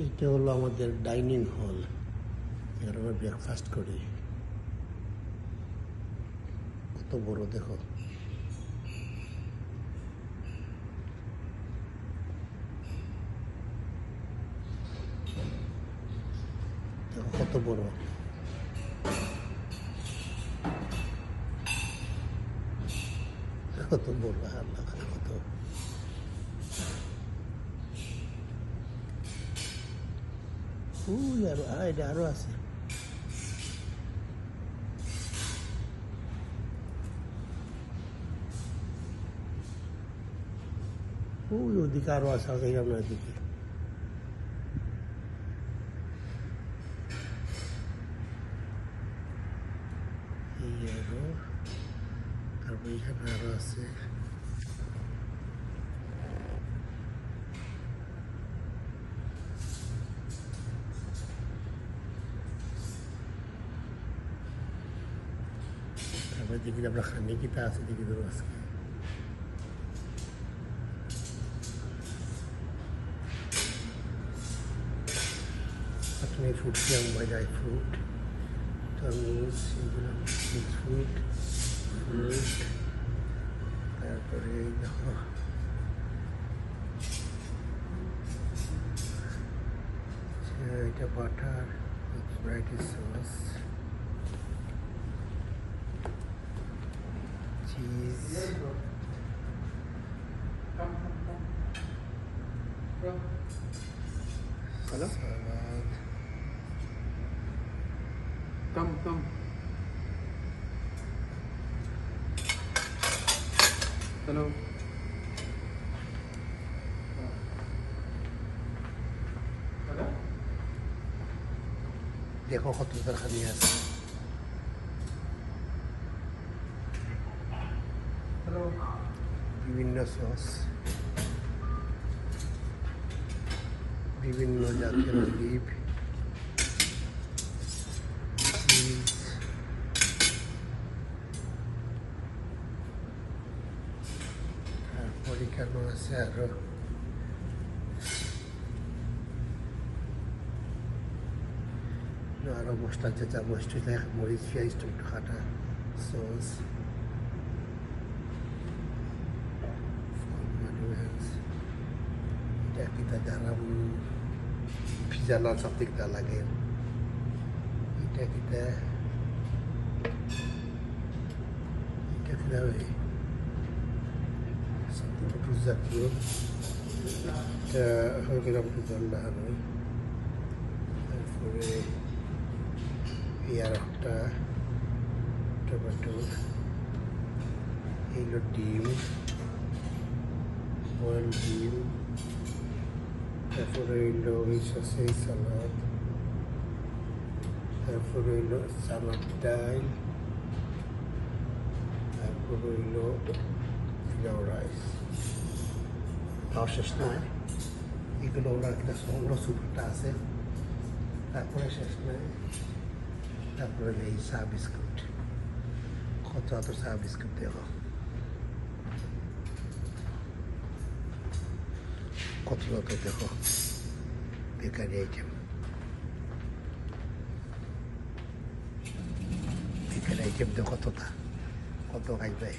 এইটা হলো আমাদের ডাইনিং হল, এখানে আমরা ব্রেকফাস্ট করি। কত বড় দেখো, দেখো কত বড়। কত বড়, আল্লাহ কত। এটা আরো আছে। ওদিকে আরো আছে, যাইলাম না ওদিকে। এই আরো, তারপর এখানে আরো আছে। তারপরে দেখি আমরা খানি কিতা আছে, দেখি ধরো আজকে। ফ্রুট খেলাম, ড্রাই ফ্রুট, তরমুজ, এগুলো ফ্রুট, তারপরে দেখো এটা butter, variety sauce, cheese, Hello? সালাদ। Come. Hello? Hello? দেখো কত তরকারি আছে। Hello? বিভিন্ন সস, বিভিন্ন জাতের অলিভ, চিজ, তারপরে কেন আছে আরো আরো মশলা, চেঁচা মশলা, মরিচ, পেঁয়াজ, টমেটো কাটা, সস, এটা kita garam pizza na something kita lagi kita something betul zakir kita betul lah ni for একটা টমেটো, এইগুলো ডিম, বয়েল ডিম, তারপরে হইল সেই সালাদ, তারপরে হইল সালাদ ডাল, তারপরে হইল পোলাও রাইস। তাও শেষ নয়, এগুলো ওরা একটা অন্য সুপটা আছে, তারপরে শেষ নয়। তারপরে এই চা বিস্কুট, কত এত চা বিস্কুট দেখো, কত কত দেখো বেকারি আইটেম। বেকারি আইটেম দেখো কতটা, কত খাইবে।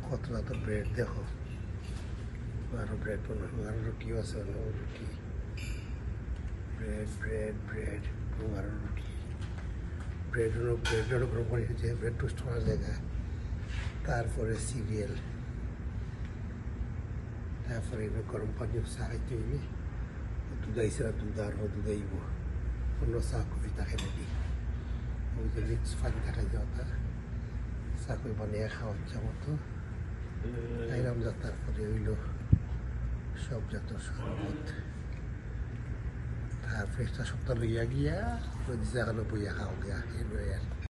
কত এত ব্রেড দেখো, আরো ব্রেড বানাবো, আরো রুটিও আছে, রুটি, ব্রেড আর রুটি, ব্রেডের গরম করে খেয়েছে, ব্রেড টোস্ট করার জায়গা, তারপরে সিরিয়াল, তারপরে এবার গরম পানি চা খাইতে হইলে দুধ আইসে না, দুধ আরও দুধ আইব, অন্য চা কফি থাকে নাকি, ওই যে মিক্স পানি থাকে যাওয়া চা কফি বানিয়ে খাওয়ার ইচ্ছা মতো খাইলাম যা। তারপরে হইল সব যত শরবত, তারপরে একটা সপ্তাহ লইয়া গিয়া জায়গা বইয়া খাওয়া গিয়া,